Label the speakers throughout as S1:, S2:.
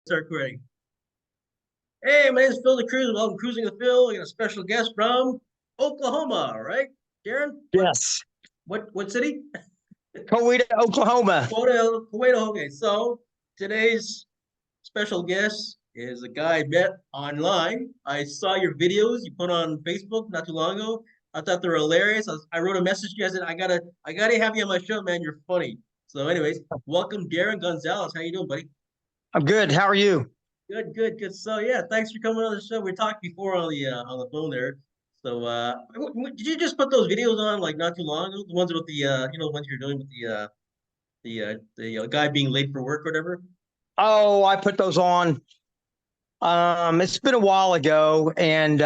S1: Start recording. Hey, my name is Phil the Cruise. Welcome to Cruising with Phil. We got a special guest from Oklahoma, right? Darren?
S2: Yes.
S1: What city?
S2: Coweta, Oklahoma.
S1: Kuwait. Okay. So today's special guest is a guy I met online. I saw your videos you put on Facebook not too long ago. I thought they were hilarious. I wrote a message to you. I said, I gotta have you on my show, man. You're funny. So, anyways, welcome, Darren Gonzales. How you doing, buddy?
S2: I'm good. How are you?
S1: Good. So yeah, thanks for coming on the show. We talked before on the phone there. So did you just put those videos on like not too long ago? The ones with the the ones you're doing with the guy being late for work or whatever.
S2: Oh, I put those on. It's been a while ago, and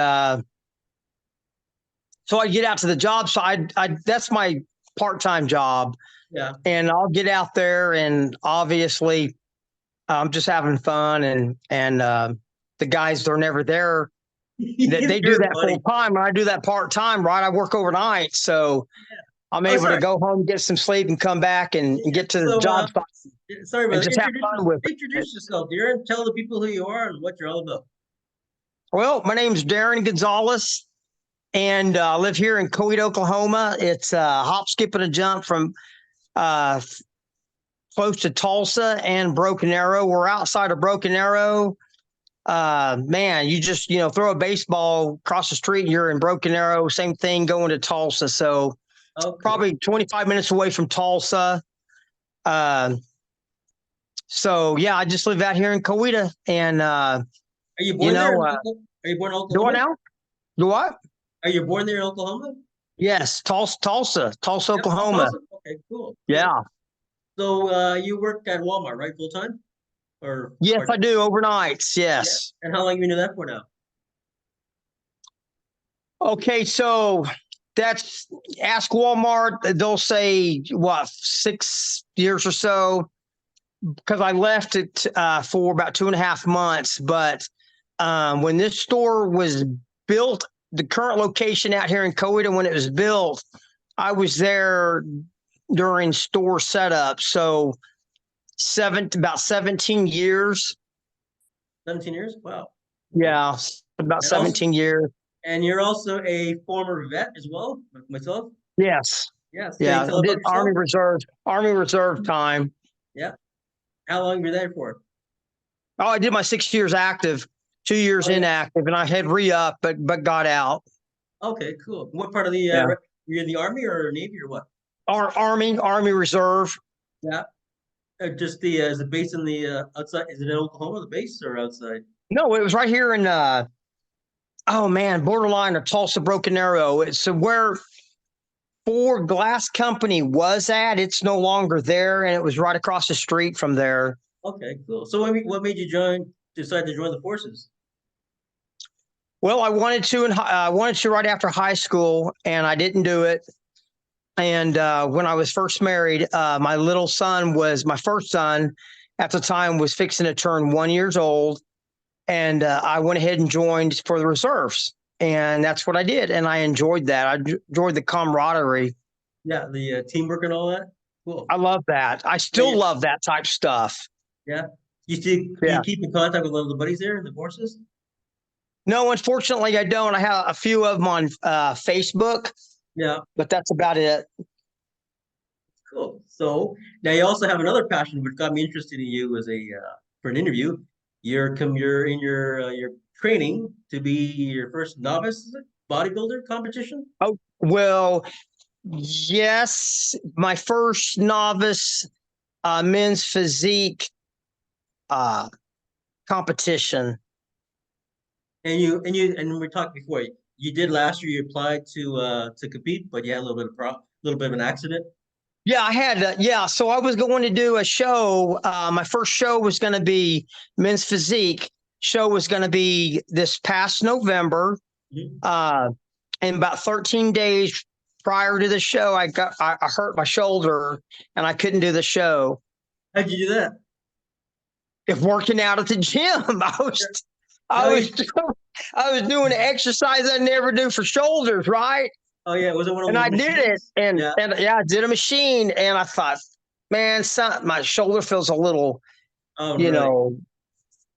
S2: so I get out to the job site. I that's my part-time job,
S1: Yeah.
S2: and I'll get out there, and obviously, I'm just having fun, and the guys they're never there. They do
S1: You're
S2: that full
S1: funny.
S2: time, and I do that part time. Right, I work overnight, so I'm
S1: Oh,
S2: able to
S1: sorry.
S2: go home, get some sleep, and come back and get to the
S1: So
S2: job site
S1: sorry,
S2: and
S1: brother.
S2: just have fun with it.
S1: Introduce yourself, Darren. Tell the people who you are and what you're all about.
S2: Well, my name's Darren Gonzales, and I live here in Coweta, Oklahoma. It's a hop, skip, and a jump from uh, close to Tulsa and Broken Arrow. We're outside of Broken Arrow. Man, you just throw a baseball across the street, and you're in Broken Arrow. Same thing going to Tulsa. So
S1: Okay.
S2: probably 25 minutes away from Tulsa. Uh, so yeah, I just live out here in Coweta, and
S1: Are you born there? Are you born in
S2: do I
S1: Oklahoma?
S2: now? Do what?
S1: Are you born there in Oklahoma?
S2: Yes, Tulsa,
S1: Yep.
S2: Oklahoma.
S1: Awesome. Okay, cool.
S2: Yeah.
S1: So you work at Walmart, right? Full time or
S2: Yes,
S1: part
S2: I
S1: time?
S2: do overnights.
S1: Yeah.
S2: Yes.
S1: And how long have you been doing that for now?
S2: Okay, so that's ask Walmart. They'll say what 6 years or so because I left it for about 2.5 months. But when this store was built, the current location out here in Coweta, when it was built, I was there during store setup. So about 17 years.
S1: 17 years? Wow. Okay.
S2: Yeah, about
S1: And also,
S2: 17 years.
S1: and you're also a former vet as well, like myself.
S2: Yes.
S1: Yes. Can you
S2: Yeah.
S1: tell about
S2: Did
S1: yourself?
S2: Army Reserve time.
S1: Yeah. How long were you there for?
S2: Oh, I did my 6 years active, 2 years
S1: Oh yeah.
S2: inactive, and I had re-up, but got out.
S1: Okay, cool. What part of the
S2: Yeah.
S1: were you in the Army or Navy or what?
S2: Army Reserve.
S1: Yeah. Just the is the base in the outside? Is it in Oklahoma, the base, or outside?
S2: No, it was right here in oh man, borderline of Tulsa Broken Arrow. It's where Ford Glass Company was at. It's no longer there, and it was right across the street from there.
S1: Okay, cool. So what made you decide to join the forces?
S2: Well, I wanted to, and I wanted to right after high school, and I didn't do it. And when I was first married, my first son at the time was fixing to turn 1 year old. And I went ahead and joined for the reserves. And that's what I did. And I enjoyed that. I enjoyed the camaraderie.
S1: Yeah, the teamwork and all that. Cool.
S2: I love that. I still love that type stuff.
S1: Yeah. You
S2: Yeah.
S1: keep in contact with a lot of the buddies there in the forces?
S2: No, unfortunately, I don't. I have a few of them on Facebook,
S1: Yeah.
S2: but that's about it.
S1: Cool. So now you also have another passion which got me interested in you as a for an interview. You're in your training to be your first novice bodybuilder competition.
S2: Oh, well, yes. My first novice men's physique uh, competition.
S1: And we talked before. You did last year. You applied to compete, but you had a little bit of an accident.
S2: Yeah, I had yeah. So I was going to do a show. My first show was going to be men's physique. Show was going to be this past November.
S1: Mhm.
S2: And about 13 days prior to the show, I hurt my shoulder and I couldn't do the show.
S1: How'd you do that?
S2: If working out at the gym, I was I was doing the exercise I never do for shoulders, right?
S1: Oh yeah, was it one of
S2: And
S1: those
S2: I did it,
S1: machines?
S2: and
S1: Yeah.
S2: yeah, I did a machine, and I thought, man, my shoulder feels a little,
S1: Oh
S2: you
S1: really?
S2: know,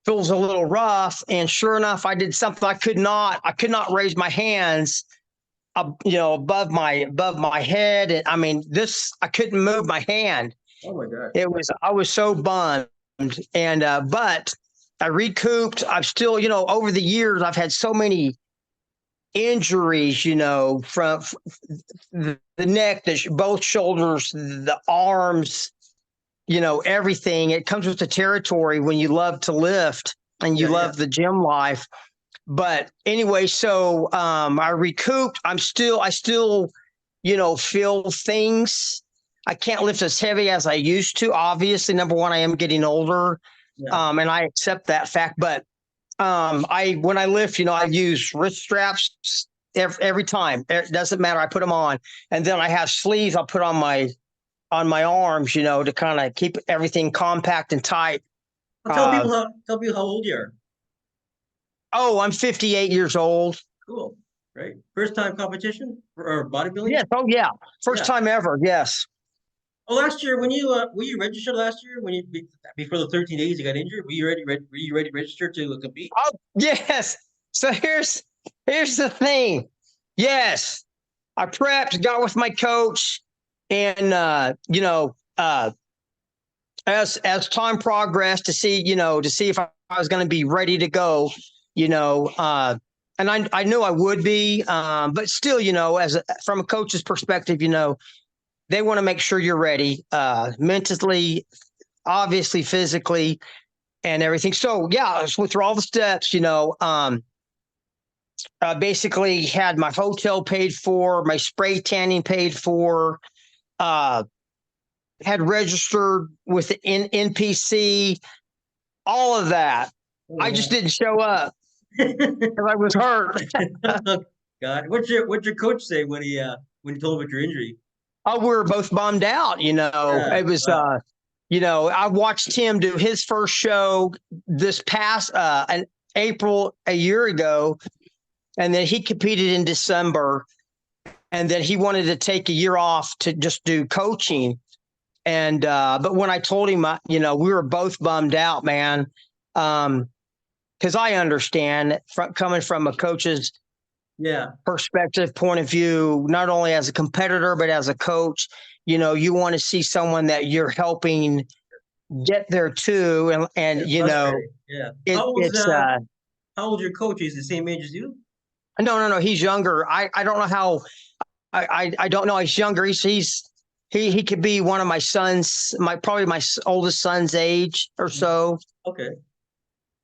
S2: feels a little rough. And sure enough, I did something I could not raise my hands, above my head. And I mean, I couldn't move my hand.
S1: Oh my God.
S2: I was so bummed. And, but I recouped. I've still, over the years, I've had so many injuries, from the neck, both shoulders, the arms, everything. It comes with the territory when you love to lift and you love the gym life. But anyway, so I recouped. I still, feel things. I can't lift as heavy as I used to. Obviously, number one, I am getting older, and I accept that fact. But when I lift, I use wrist straps every time. It doesn't matter. I put them on, and then I have sleeves. I'll put on my arms, to kind of keep everything compact and tight.
S1: Tell people how old you are.
S2: Oh, I'm 58 years old.
S1: Cool. Right. First time competition or bodybuilding?
S2: Yes. Oh, yeah. First time ever. Yes.
S1: Oh, last year when you were you registered last year before the 13 days you got injured? Were you ready to register to compete?
S2: Oh, yes. So here's the thing. Yes, I prepped, got with my coach, and as time progressed to see if I was going to be ready to go, and I knew I would be, but still, from a coach's perspective, they want to make sure you're ready, mentally, obviously, physically, and everything. So yeah, I went through all the steps, basically had my hotel paid for, my spray tanning paid for, had registered with the NPC, all of that. Oh, I just didn't show up because I was hurt.
S1: God, what'd your coach say when he told about your injury?
S2: Oh, we were both bummed out. It was. I watched him do his first show this past in April a year ago, and then he competed in December, and then he wanted to take a year off to just do coaching. And but when I told him, we were both bummed out, man, because I understand coming from a coach's perspective, point of view, not only as a competitor but as a coach. You want to see someone that you're helping get there too, and
S1: how old your coach? Is the same age as you?
S2: No, he's younger. I don't know how. I don't know. He's younger. He could be one of my sons, probably my oldest son's age or so.
S1: Okay.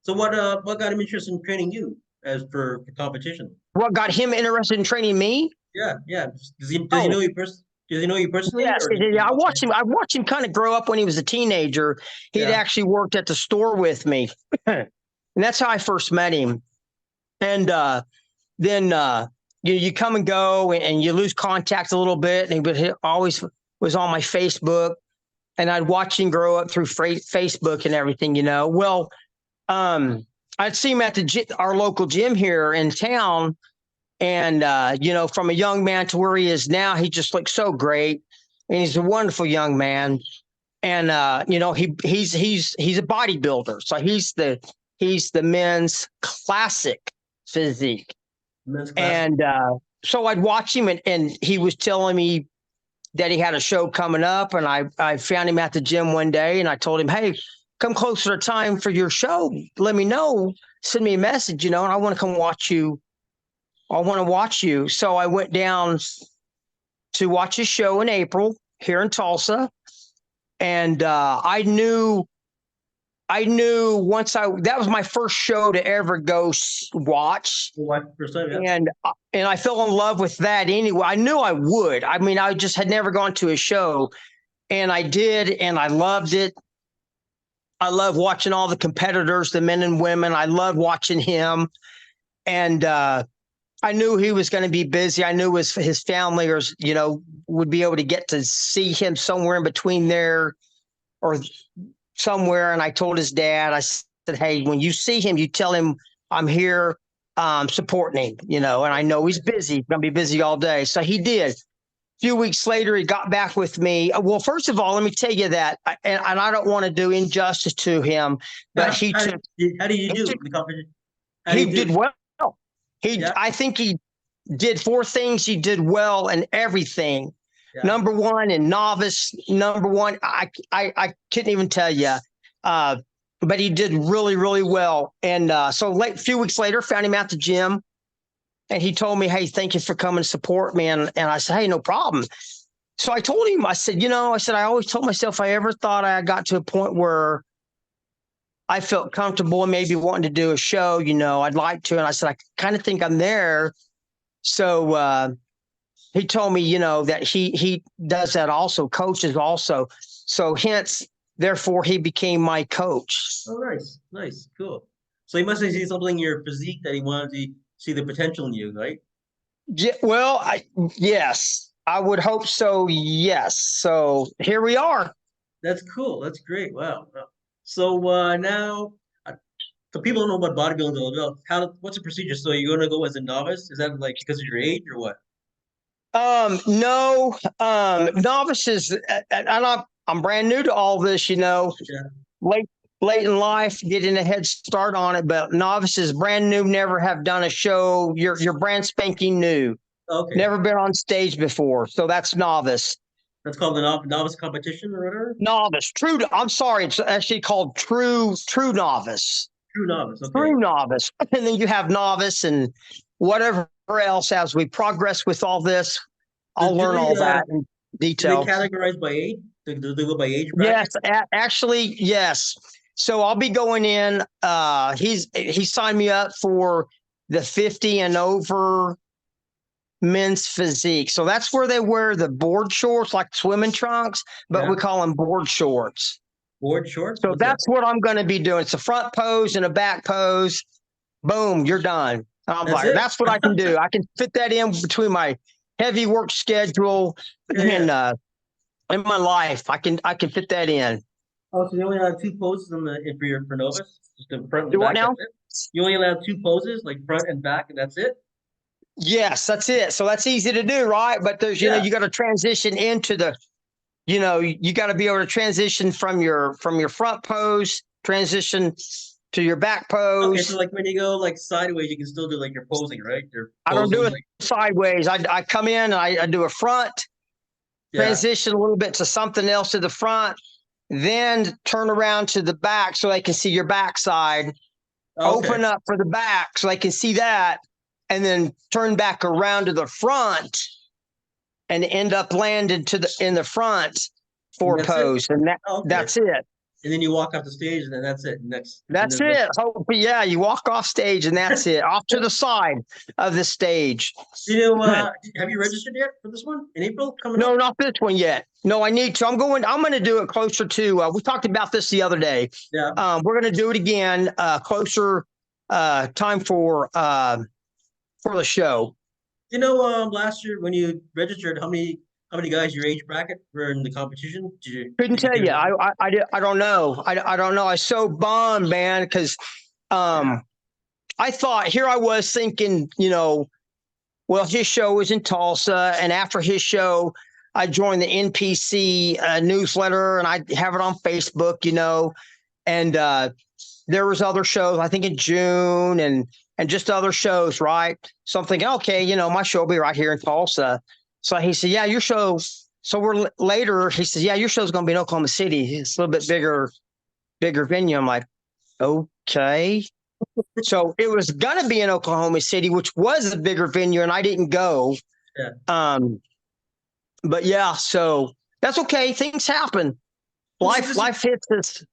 S1: So what got him interested in training you as for competition?
S2: What got him interested in training me?
S1: Yeah. Does he know you personally? Does he know you personally?
S2: Yes, yeah. I watched him kind of grow up when he was a teenager. He'd actually worked at the store with me, and that's how I first met him. And then you come and go, and you lose contact a little bit. And he always was on my Facebook, and I'd watch him grow up through Facebook and everything. Well, I'd see him at our local gym here in town. And, from a young man to where he is now, he just looks so great. And he's a wonderful young man. And, he's a bodybuilder. So he's the men's classic physique. And so I'd watch him, and he was telling me that he had a show coming up. And I found him at the gym one day, and I told him, hey, come closer to time for your show. Let me know. Send me a message, and I want to come watch you. I want to watch you. So I went down to watch his show in April here in Tulsa. And I knew that was my first show to ever go watch. And I fell in love with that anyway. I knew I would. I mean, I just had never gone to a show, and I did, and I loved it. I love watching all the competitors, the men and women. I love watching him. And I knew he was going to be busy. I knew his family would be able to get to see him somewhere in between there or somewhere. And I told his dad, I said, hey, when you see him, you tell him I'm here supporting him, and I know he's busy. He's going to be busy all day. So he did. few weeks later, he got back with me. Well, first of all, let me tell you that, and I don't want to do injustice to him, but he
S1: How
S2: took
S1: how do you
S2: he
S1: do
S2: took,
S1: in the competition? How do
S2: he
S1: you
S2: did
S1: do?
S2: well.
S1: Yeah,
S2: I think he did four things. He did well in everything.
S1: yeah.
S2: Number one in novice. Number one, I couldn't even tell you, but he did really, really well. And so few weeks later, found him at the gym. And he told me, hey, thank you for coming to support me. And I said, hey, no problem. So I told him, I said, I always told myself if I ever thought I got to a point where I felt comfortable and maybe wanting to do a show, I'd like to. And I said, I kind of think I'm there. So he told me, that he does that also, coaches also. So hence, therefore, he became my coach.
S1: Oh, nice, nice, cool. So he must have seen something in your physique that he wanted to see the potential in you, right?
S2: Yeah, well, yes, I would hope so. Yes. So here we are.
S1: That's cool. That's great. Wow. Wow. So now, uh, so people don't know what bodybuilding is all about. What's the procedure? So you're gonna go as a novice? Is that like because of your age or what?
S2: No, novices, I'm brand new to all this,
S1: Yeah.
S2: late, late in life, getting a head start on it, but novices, brand new, never have done a show. You're brand spanking new,
S1: Okay.
S2: never been on stage before. So that's novice.
S1: That's called the novice competition or whatever.
S2: Novice, I'm sorry. It's actually called true novice,
S1: True novice. Okay.
S2: true novice. And then you have novice and whatever else as we progress with all this. I'll
S1: Do
S2: learn
S1: they
S2: all that in
S1: do they
S2: detail.
S1: categorize by age? Do they go by age
S2: Yes,
S1: bracket?
S2: actually, yes. So I'll be going in. He signed me up for the 50 and over men's physique. So that's where they wear the board shorts, like swimming trunks, but
S1: Yeah.
S2: we call them board shorts.
S1: Board shorts?
S2: So
S1: What's that?
S2: that's what I'm going to be doing. It's a front pose and a back pose. Boom, you're done. I'm
S1: That's
S2: like,
S1: it?
S2: that's what I can do. I can fit that in between my heavy work schedule
S1: Yeah, yeah.
S2: and in my life. I can fit that in.
S1: Oh, so you only have two poses for novice? Just the front and the
S2: Do what
S1: back,
S2: now?
S1: that's it? You only allow two poses, like front and back, and that's it?
S2: Yes, that's it. So that's easy to do, right? But there's,
S1: Yeah.
S2: you got to transition into the, you got to be able to transition from your front pose, transition to your back
S1: Okay, so
S2: pose.
S1: like when you go like sideways, you can still do like your posing, right? You're
S2: I don't do
S1: posing
S2: it
S1: like
S2: sideways. I come in and I do a front,
S1: yeah.
S2: transition a little bit to something else to the front, then turn around to the back so they can see your backside,
S1: Okay.
S2: open up for the back so they can see that, and then turn back around to the front and end up landed in the front
S1: And
S2: for
S1: that's it.
S2: pose. And
S1: Okay.
S2: that's it.
S1: And then you walk off the stage and then that's it. Next and
S2: That's
S1: then like
S2: it. Oh, yeah, you walk off stage and that's it. Off to the side of the stage.
S1: have you registered yet for this one in April coming
S2: No,
S1: up?
S2: not this one yet. No, I need to. I'm going to do it closer to, we talked about this the other day.
S1: Yeah.
S2: We're going to do it again, closer time for the show.
S1: Last year when you registered, how many guys your age bracket were in the competition?
S2: Couldn't
S1: Did you
S2: tell
S1: get
S2: you.
S1: a number?
S2: I don't know. I don't know. I was so bummed, man, because I thought here I was thinking, well, his show was in Tulsa, and after his show, I joined the NPC newsletter, and I have it on Facebook, and there was other shows, I think in June, and just other shows, right? So I'm thinking, okay, my show will be right here in Tulsa. So he said, yeah, your show. So we're later. He says, yeah, your show's going to be in Oklahoma City. It's a little bit bigger venue. I'm like, okay. So it was going to be in Oklahoma City, which was a bigger venue, and I didn't go.
S1: Yeah.
S2: But yeah, so that's okay. Things happen. Life hits us.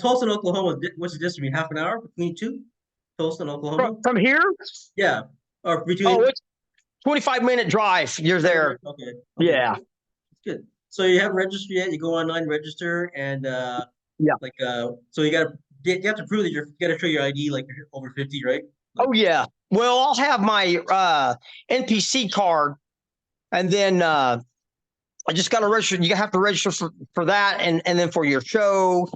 S1: Tulsa and Oklahoma, what's the distance? Half an hour between two? Tulsa and Oklahoma?
S2: From here.
S1: Yeah. Or
S2: Oh,
S1: between
S2: it's 25-minute drive. You're there.
S1: Okay. Okay.
S2: Yeah.
S1: That's good. So you haven't registered yet. You go online, register, and
S2: Yeah.
S1: so you have to prove that you got to show your ID, like you're over 50, right? Like,
S2: Oh yeah. Well, I'll have my NPC card, and then I just got to register. You have to register for that, and then for your show.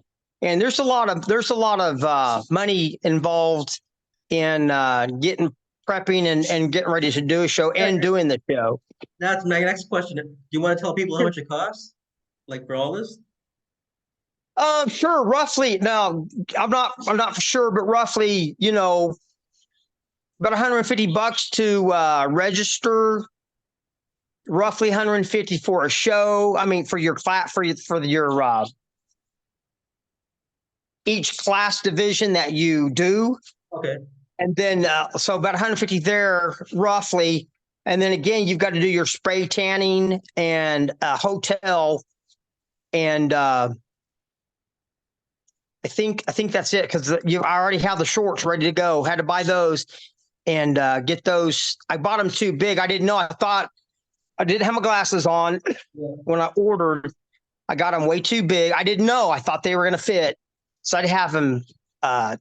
S2: And there's a lot of money involved in getting prepping and getting ready to do a show and doing the show.
S1: That's my next question. Do you want to tell people how much it costs, like for all this?
S2: Sure. Roughly. No, I'm not for sure, but roughly, about $150 to register. Roughly 150 for a show. I mean, for your class, for your each class division that you do.
S1: Okay.
S2: And then, so about 150 there, roughly. And then again, you've got to do your spray tanning and hotel. And I think that's it, because I already have the shorts ready to go. Had to buy those and get those. I bought them too big. I didn't know. I thought I didn't have my glasses on when I ordered. I got them way too big. I didn't know. I thought they were going to fit. So I'd have them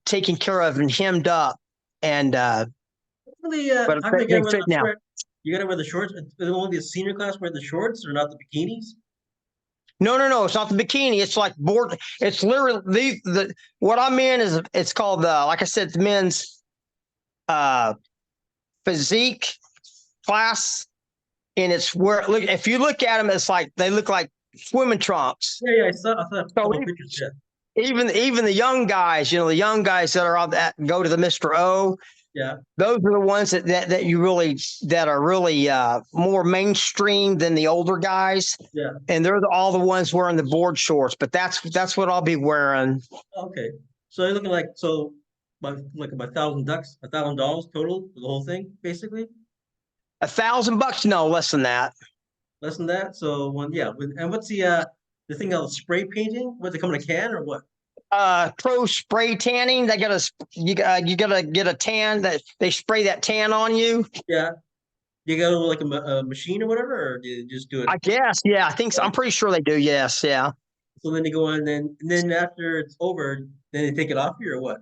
S2: taken care of and hemmed up. And
S1: Really,
S2: but
S1: how can
S2: they fit now.
S1: You gotta wear the shorts. Is it only the senior class wear the shorts or not the bikinis?
S2: No. It's not the bikini. It's like board. It's literally the what I'm in is it's called like I said, the men's physique class, and it's where look if you look at them, it's like they look like swimming trunks.
S1: Yeah, I saw a couple
S2: So
S1: pictures. Yeah.
S2: even the young guys, the young guys that are on that go to the Mr. O.
S1: Yeah.
S2: Those are the ones that you really that are really more mainstream than the older guys.
S1: Yeah.
S2: And they're all the ones wearing the board shorts. But that's what I'll be wearing.
S1: Okay. So you're looking like about $1,000 total for the whole thing, basically.
S2: $1,000? No, less than that.
S1: Less than that. So and what's the thing called spray painting? What, they come in a can or what?
S2: Pro spray tanning. You gotta get a tan that they spray that tan on you.
S1: Yeah. You go like a machine or whatever, or do you just do it?
S2: I guess. Yeah, I think so. I'm pretty sure they do. Yes. Yeah.
S1: So then you go on, and then after it's over, then they take it off you or what?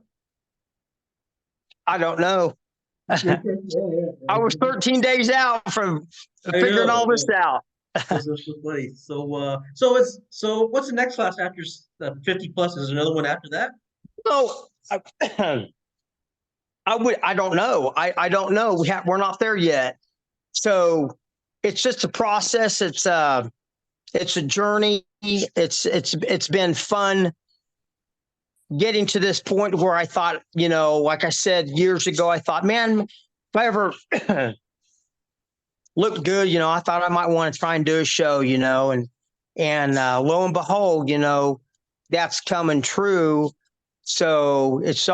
S2: I don't know.
S1: Yeah.
S2: I was 13 days out from figuring all this out.
S1: That's so funny. So what's the next class after 50 plus? Is there another one after that?
S2: No, I don't know. I don't know. We're not there yet. So it's just a process. It's a journey. It's been fun getting to this point where I thought, like I said years ago, I thought, man, if I ever looked good, I thought I might want to try and do a show, and lo and behold, that's coming true. So it's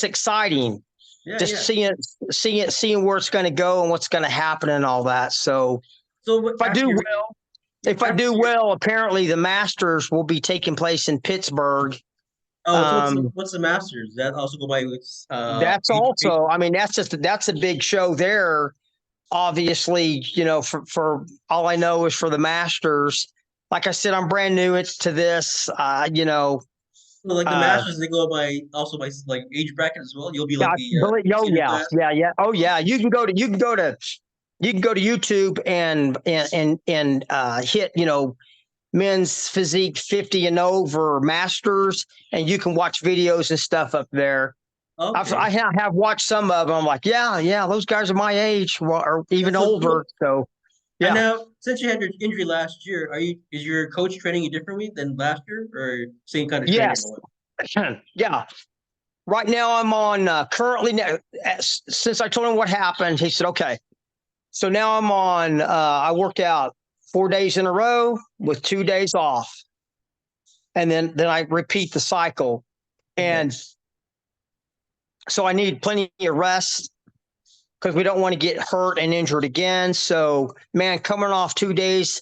S2: exciting.
S1: Yeah,
S2: Just
S1: yeah.
S2: seeing where it's going to go and what's going to happen and all that. So if I do well, apparently the Masters will be taking place in Pittsburgh.
S1: Oh, so what's the Masters? That also go by
S2: that's also, I mean, that's a big show there. Obviously, for all I know is for the Masters. Like I said, I'm brand new to this.
S1: Like the Masters, they go by also by like age bracket as well. You'll be like
S2: yeah. Oh yeah, you can go to YouTube and hit men's physique 50 and over Masters, and you can watch videos and stuff up there. Okay. I have watched some of them. I'm like, yeah, those guys are my age or even older. Cool. So, yeah.
S1: And now, since you had your injury last year, is your coach training you differently than last year, or same kind of training?
S2: Yes. Yeah. Right now, I'm on currently. Since I told him what happened, he said, okay. So now I'm on. I work out 4 days in a row with 2 days off, and then I repeat the cycle, and. So I need plenty of rest because we don't want to get hurt and injured again. So, man, coming off 2 days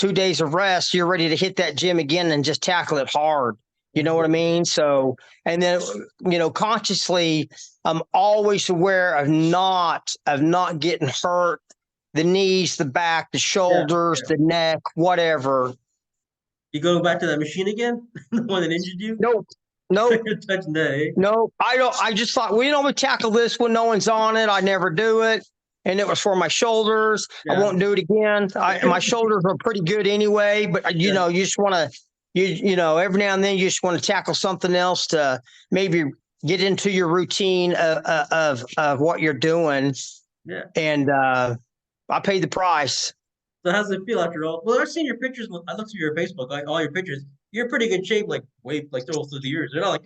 S2: of rest, you're ready to hit that gym again and just tackle it hard. You know what I mean? So, and then, consciously, I'm always aware of not getting hurt, the knees, the back, the shoulders, the neck, whatever.
S1: You going back to that machine again? The one that injured you?
S2: Nope. No, I don't. I just thought, we tackle this when no one's on it. I never do it. And it was for my shoulders. Yeah. I won't do it again. My shoulders are pretty good anyway, but you just want to, every now and then you just want to tackle something else to maybe get into your routine of what you're doing.
S1: Yeah.
S2: And I paid the price.
S1: So how's it feel after all? Well, I've seen your pictures. I looked through your Facebook, like all your pictures. You're in pretty good shape, like through the years. They're not like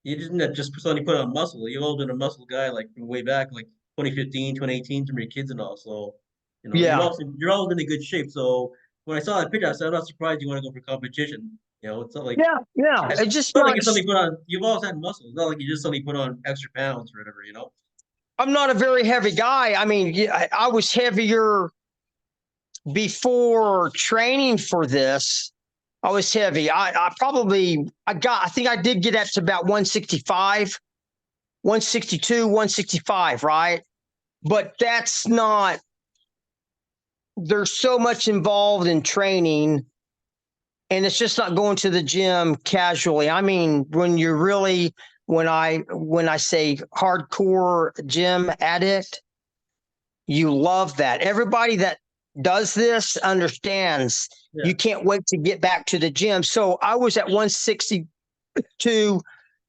S1: you didn't just suddenly put on muscle. You've always been a muscle guy, like from way back, like 2015, 2018, from your kids and all. So,
S2: Yeah.
S1: you're always been in good shape. So when I saw that picture, I said, I'm not surprised you want to go for competition. It's not like
S2: Yeah. Yeah.
S1: it's
S2: It's just
S1: not like
S2: not,
S1: you suddenly put on. You've always had muscle. It's not like you just suddenly put on extra pounds or whatever.
S2: I'm not a very heavy guy. I mean, I was heavier before training for this. I was heavy. I think I did get up to about 165, 162, 165, right? But that's not, there's so much involved in training, and it's just not going to the gym casually. I mean, when I say hardcore gym addict, you love that. Everybody that does this understands
S1: Yeah.
S2: you can't wait to get back to the gym. So I was at 162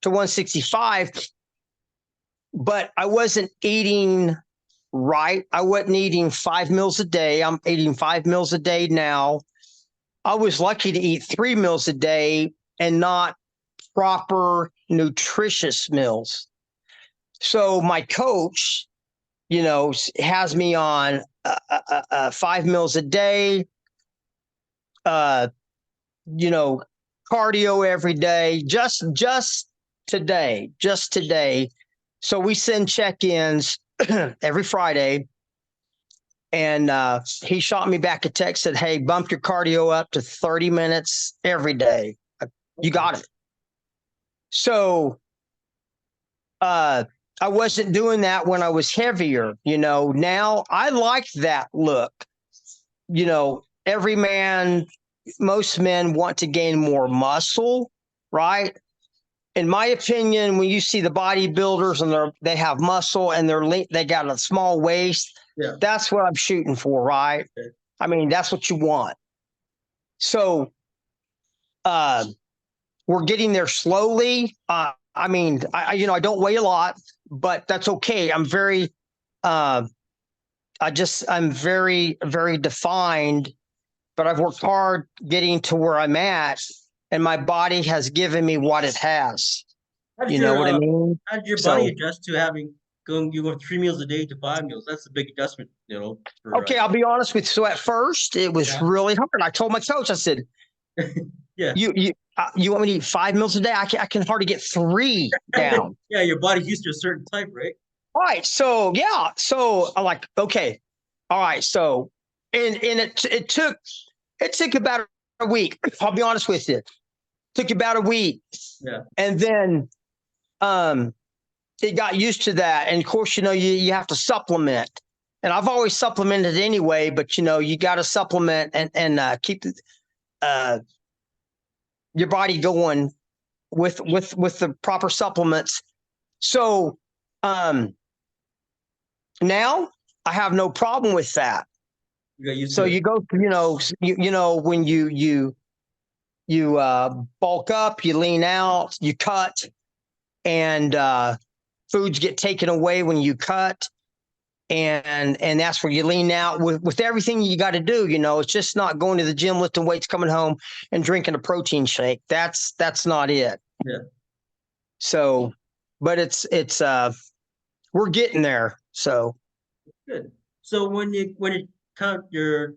S2: to 165, but I wasn't eating right. I wasn't eating 5 meals a day. I'm eating 5 meals a day now. I was lucky to eat 3 meals a day and not proper nutritious meals. So my coach, has me on 5 meals a day, cardio every day, just today. So we send check-ins every Friday. And he shot me back a text, said, hey, bump your cardio up to 30 minutes every day. You got it. So I wasn't doing that when I was heavier. Now I like that look. Most men want to gain more muscle, right? In my opinion, when you see the bodybuilders and they have muscle and they got a small waist,
S1: Yeah.
S2: That's what I'm shooting for, right?
S1: Okay.
S2: I mean, that's what you want. So we're getting there slowly. I don't weigh a lot, but that's okay. I'm very, I'm very, very defined, but I've worked hard getting to where I'm at, and my body has given me what it has. You know what I mean?
S1: How did your body adjust to you go 3 meals a day to 5 meals? That's a big adjustment,
S2: Okay, I'll be honest with you. So at first, it was really hard. I told my coach, I said,
S1: yeah,
S2: you want me to eat 5 meals a day? I can hardly get 3 down.
S1: Yeah, your body's used to a certain type, right?
S2: All right. So yeah. So I'm like, okay. All right. So and it took about a week. I'll be honest with you. It took about a week.
S1: Yeah.
S2: And then it got used to that. And of course, you have to supplement. And I've always supplemented anyway, but you got to supplement and keep your body going with the proper supplements. So now I have no problem with that. So you go, when you bulk up, you lean out, you cut, and foods get taken away when you cut. And that's where you lean out with everything you got to do. It's just not going to the gym, lifting weights, coming home and drinking a protein shake. That's not it.
S1: Yeah.
S2: So, but it's we're getting there. So
S1: good. So when you count your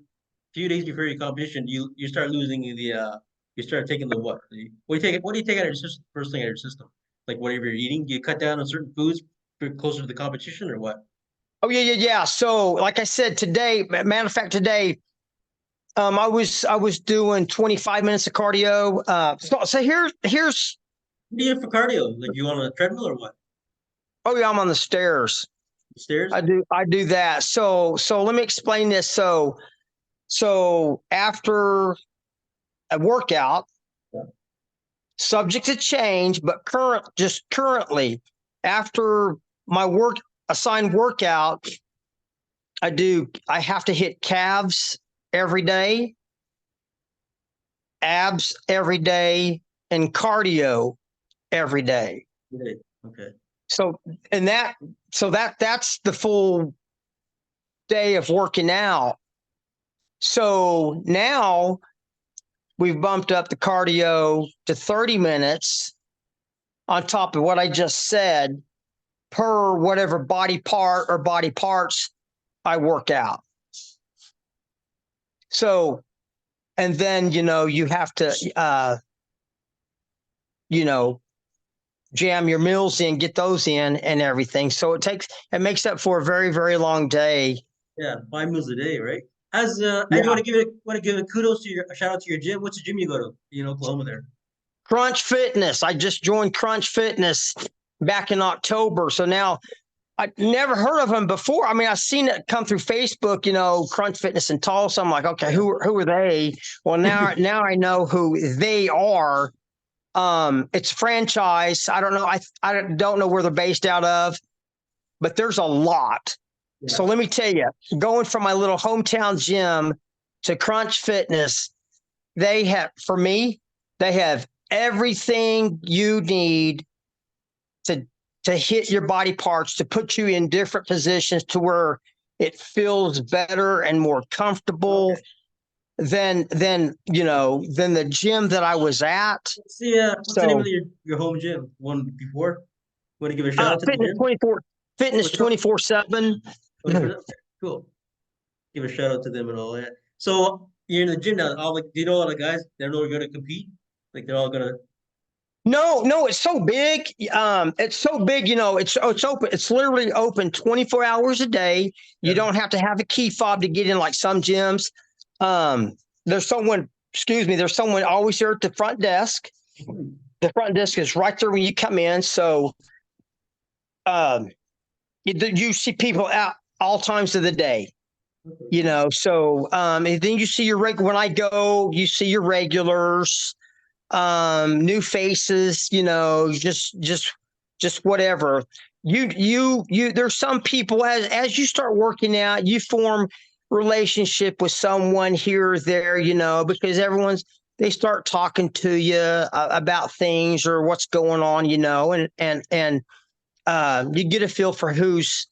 S1: few days before your competition, you start losing you start taking the what? What do you take out of your system, first thing out of your system? Like whatever you're eating, do you cut down on certain foods closer to the competition or what?
S2: Oh yeah. So like I said, today, matter of fact, today, I was doing 25 minutes of cardio. So here's
S1: What do you do for cardio? Like you on a treadmill or what?
S2: Oh yeah, I'm on the stairs.
S1: Stairs?
S2: I do that. So let me explain this. So after a workout, subject to change, but currently after my assigned workout, I have to hit calves every day, abs every day, and cardio every day.
S1: Okay.
S2: So, and that's the full day of working out. So now we've bumped up the cardio to 30 minutes on top of what I just said per whatever body part or body parts I work out. So, and then, you have to, jam your meals in, get those in and everything. So it makes up for a very, very long day.
S1: Yeah, 5 meals a day, right? As and you
S2: Yeah.
S1: want to give a kudos to a shout out to your gym. What's the gym you go to in Oklahoma there?
S2: Crunch Fitness. I just joined Crunch Fitness back in October. So now I never heard of them before. I mean, I've seen it come through Facebook, Crunch Fitness in Tulsa. I'm like, okay,
S1: Yeah.
S2: who are they? Well, now I know who they are. It's franchise. I don't know. I don't know where they're based out of, but there's a lot.
S1: Yeah.
S2: So let me tell you, going from my little hometown gym to Crunch Fitness, they have everything you need to hit your body parts, to put you in different positions to where it feels better and more comfortable than the gym that I was at.
S1: What's the name of your home gym? One before? Want to give a shout out to the
S2: Fitness
S1: gym?
S2: 24 Fitness 24/7.
S1: Cool. Give a shout out to them and all that. So you're in the gym now. Do you know all the guys? They're all going to compete. Like they're all gonna.
S2: No, it's so big. It's so big, it's open. It's literally open 24 hours a day. You
S1: Yeah.
S2: don't have to have a key fob to get in like some gyms. There's someone always here at the front desk. The front desk is right there when you come in. So you see people out all times of the day. So and then you see when I go, you see your regulars, new faces, just whatever. There's some people as you start working out, you form relationship with someone here or there, because they start talking to you about things or what's going on, and you get a feel for who's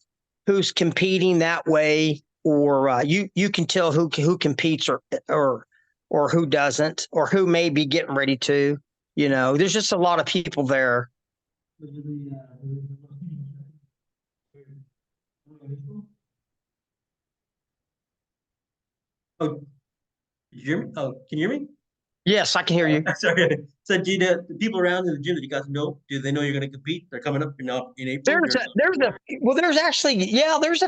S2: competing that way, or you can tell who competes or who doesn't, or who may be getting ready to. There's just a lot of people there.
S1: Oh, did you hear me? Oh, can you hear me?
S2: Yes, I can hear you.
S1: Sorry. So, the people around in the gym that you guys know, do they know you're going to compete? They're coming up in April.
S2: There's a few.
S1: Yeah.
S2: There's a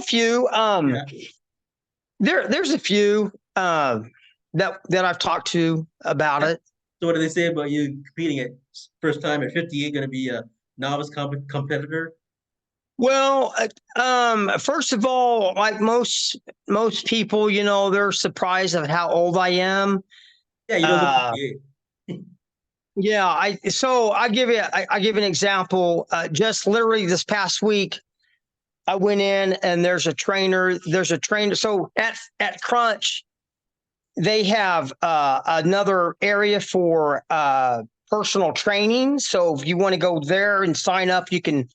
S2: few that I've talked to about it.
S1: So, what do they say about you competing at first time at 58? Going to be a novice competitor?
S2: Well, first of all, like most people, they're surprised at how old I am.
S1: Yeah, you don't look 58.
S2: Yeah, I give an example. Just literally this past week, I went in and there's a trainer. So at Crunch, they have another area for personal training. So if you want to go there and sign up, you can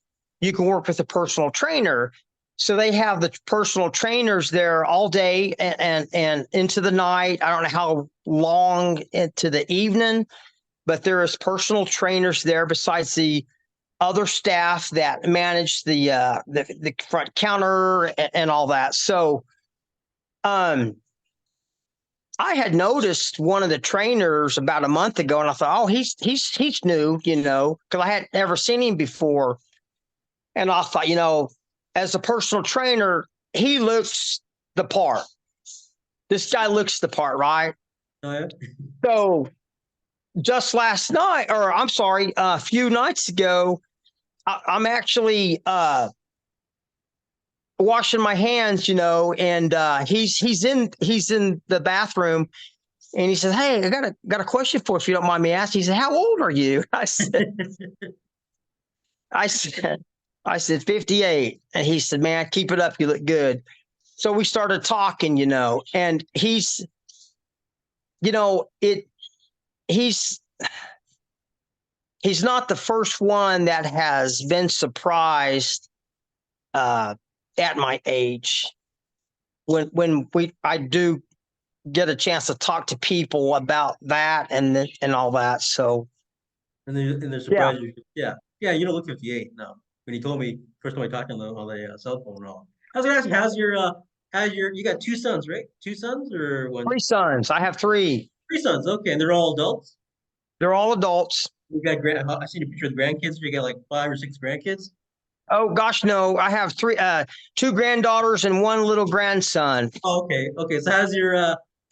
S2: work with a personal trainer. So they have the personal trainers there all day and into the night. I don't know how long into the evening, but there is personal trainers there besides the other staff that manage the front counter and all that. So, I had noticed one of the trainers about a month ago, and I thought, oh, he's new, because I had never seen him before. And I thought, as a personal trainer, he looks the part. This guy looks the part, right?
S1: Oh, yeah.
S2: So just last night, or I'm sorry, a few nights ago, I'm actually washing my hands, and he's in the bathroom, and he said, "Hey, I got a question for you, if you don't mind me asking." He said, "How old are you?" I said 58, and he said, "Man, keep it up. You look good." So we started talking, and he's – he's – he's not the first one that has been surprised at my age. When I do get a chance to talk to people about that and all that. So
S1: And they're
S2: yeah,
S1: surprised you. Yeah, yeah. You don't look 58 no. When he told me first time I talked on the cell phone and all. I was gonna ask you, how's your you got two sons, right? Two sons or one?
S2: 3 sons. I have 3.
S1: Three sons. Okay, and they're all adults.
S2: They're all adults.
S1: You got grand. I seen a picture of the grandkids. You got like 5 or 6 grandkids.
S2: Oh gosh, no! I have 2 granddaughters and 1 little grandson.
S1: Oh, okay, okay. So how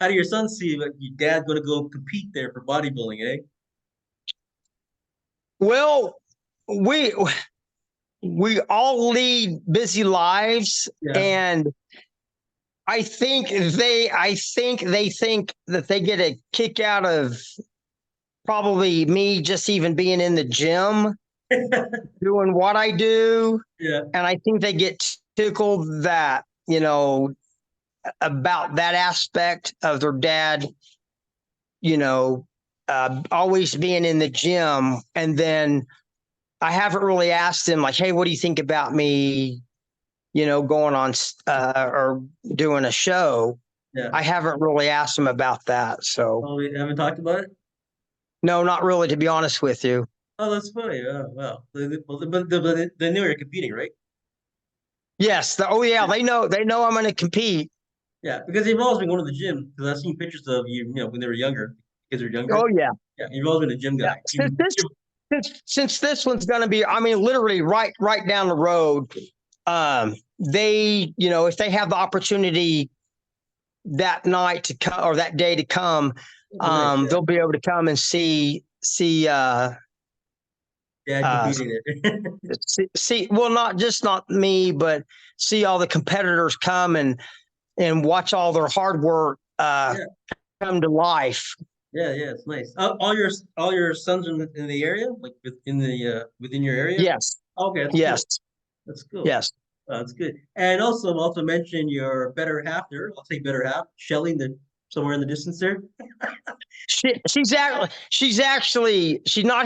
S1: do your sons see that your dad's gonna go compete there for bodybuilding, eh?
S2: Well, we all lead busy lives,
S1: Yeah.
S2: and I think they think that they get a kick out of probably me just even being in the gym doing what I do,
S1: Yeah.
S2: and I think they get tickled that about that aspect of their dad, always being in the gym. And then I haven't really asked them like, hey, what do you think about me, going on or doing a show?
S1: Yeah.
S2: I haven't really asked them about that. So
S1: Oh, we haven't talked about it.
S2: no, not really, to be honest with you.
S1: Oh, that's funny. Oh, wow. But they knew you're competing, right?
S2: Yes. Oh yeah. They know I'm going to compete.
S1: Yeah, because they've always been going to the gym. Because I've seen pictures of you, when they were younger. Kids are younger.
S2: Oh yeah.
S1: Yeah, you've always been a gym
S2: Yeah.
S1: guy.
S2: Since this one's going to be, I mean, literally right down the road. They, if they have the opportunity that night to come or that day to come,
S1: Nice, yeah.
S2: they'll be able to come and see
S1: Dad competing there.
S2: well, not me, but see all the competitors come and watch all their hard work
S1: Yeah,
S2: come to life.
S1: yeah, yeah. It's nice. All your sons in the area, like within your area.
S2: Yes.
S1: Okay, that's
S2: Yes.
S1: cool. That's cool.
S2: Yes.
S1: That's good. And also mention your better half there. I'll say better half, Shelly, somewhere in the distance there.
S2: She's not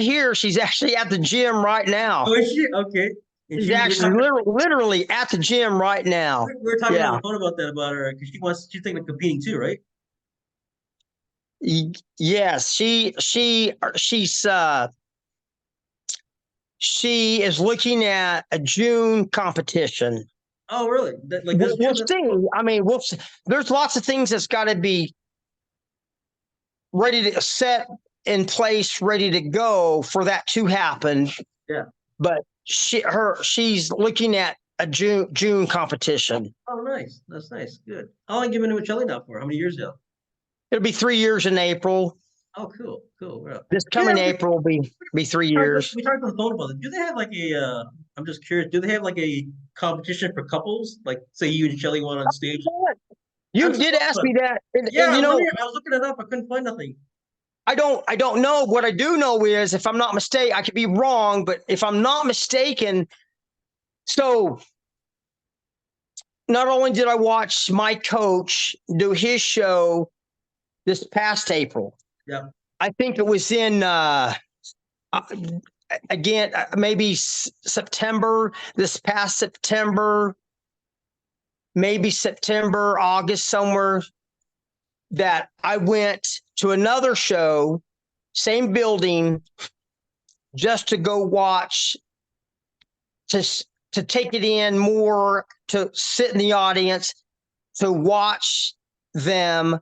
S2: here. She's actually at the gym right now.
S1: Oh, is she? Okay. And
S2: She's
S1: we're
S2: actually literally at the gym right now.
S1: we're talking on
S2: Yeah.
S1: the phone about her because she's thinking of competing too, right?
S2: Yes, she is looking at a June competition.
S1: Oh, really? Like this
S2: We'll
S1: June?
S2: see. I mean, we'll see. There's lots of things that's got to be ready to set in place, ready to go for that to happen.
S1: Yeah.
S2: But she's looking at a June competition.
S1: Oh, nice. That's nice. Good. How long have you been with Shelly now for? How many years now?
S2: It'll be 3 years in April.
S1: Oh, cool, cool. Yeah.
S2: This coming April will be 3 years.
S1: We talked on the phone about it. Do they have like I'm just curious, do they have like a competition for couples? Like say you and Shelly went on stage?
S2: You did ask me that.
S1: Yeah,
S2: and
S1: I was looking it up. I couldn't find nothing.
S2: I don't know. What I do know is, if I'm not mistaken, I could be wrong, but if I'm not mistaken, so not only did I watch my coach do his show this past April,
S1: Yeah.
S2: I think it was in again maybe September, this past September, maybe September, August, somewhere, that I went to another show, same building, just to go watch, to take it in more, to sit in the audience, to watch them,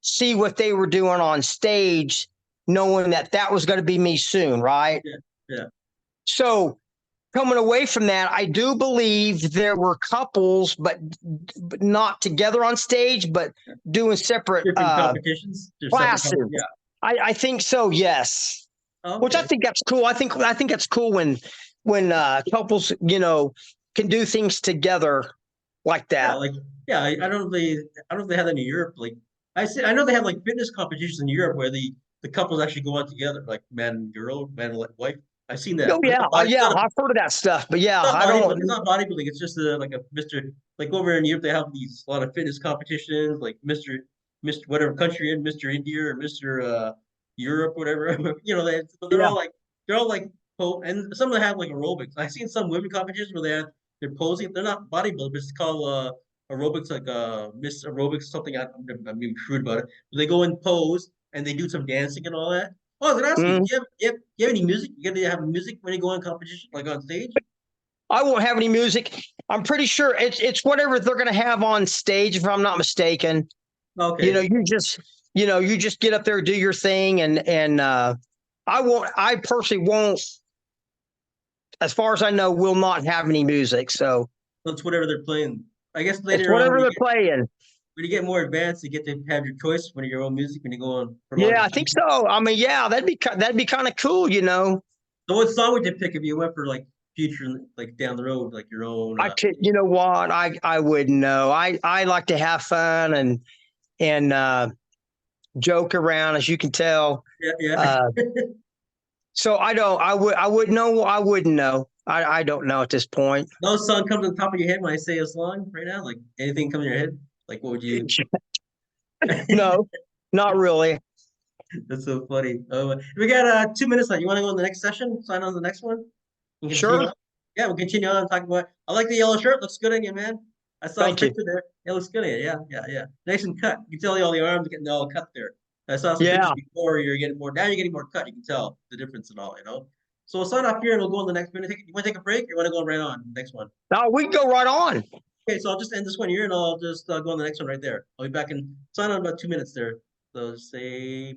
S2: see what they were doing on stage, knowing that was going to be me soon, right?
S1: Yeah, yeah.
S2: So coming away from that, I do believe there were couples, but not together on stage, but doing separate
S1: Different competitions.
S2: classes.
S1: Yeah.
S2: I think so. Yes.
S1: Okay.
S2: Which I think that's cool. I think that's cool when couples, can do things together like that.
S1: Yeah, I don't know if they have that in Europe. Like I know they have like fitness competitions in Europe where the couples actually go out together, like man and girl, man and wife. I've seen that.
S2: Oh yeah, I've heard of that stuff, but yeah,
S1: it's not bodybuilding. It's just like a like over in Europe they have a lot of fitness competitions, like Mr. Whatever country in Mr. India or Mr. Europe, whatever. They're all like they're all like and some of them have like aerobics. I've seen some women competitions where they're posing. They're not bodybuilders. It's called aerobics, like Miss Aerobics something. I'm being crude about it. But they go and pose and they do some dancing and all that. Oh, I was gonna ask you,
S2: Mhm.
S1: do you have any music? You gotta have music when you go on competition, like on stage?
S2: I won't have any music. I'm pretty sure it's whatever they're going to have on stage, if I'm not mistaken. You know,
S1: Okay.
S2: you just get up there, do your thing, and I personally won't, as far as I know, will not have any music. So
S1: That's whatever they're playing. I guess
S2: it's
S1: later on
S2: whatever they're playing.
S1: when you get more advanced, you get to have your choice when your own music when you go on for long
S2: Yeah, I think
S1: competition.
S2: so. I mean, yeah, that'd be kind of cool, you know.
S1: So what song would you pick if you went for like future, like down the road, like your own?
S2: I could, you know what? I wouldn't know. I like to have fun and joke around, as you can tell.
S1: Yeah, yeah.
S2: Uh, so I would know. I wouldn't know. I don't know at this point.
S1: No song comes to the top of your head when I say a song right now. Like anything come to your head? Like what would you?
S2: No, not really.
S1: That's so funny. We got 2 minutes left. You want to go on the next session? Sign on the next one and continue
S2: Sure.
S1: on. Yeah, we'll continue on talking about. I like the yellow shirt. Looks good on you, man. I saw the
S2: Thank you.
S1: picture there. It looks good on you. Yeah, yeah, yeah. Nice and cut. You can tell all the arms are getting all cut there. I saw some pictures
S2: Yeah.
S1: before. You're getting more. Now you're getting more cut. You can tell the difference and all. So we'll sign off here and we'll go on the next one. You want to take a break? Or you want to go right on next one?
S2: No, we can go right on.
S1: Okay, so I'll just end this one here and I'll just go on the next one right there. I'll be back and sign on about 2 minutes there. So say.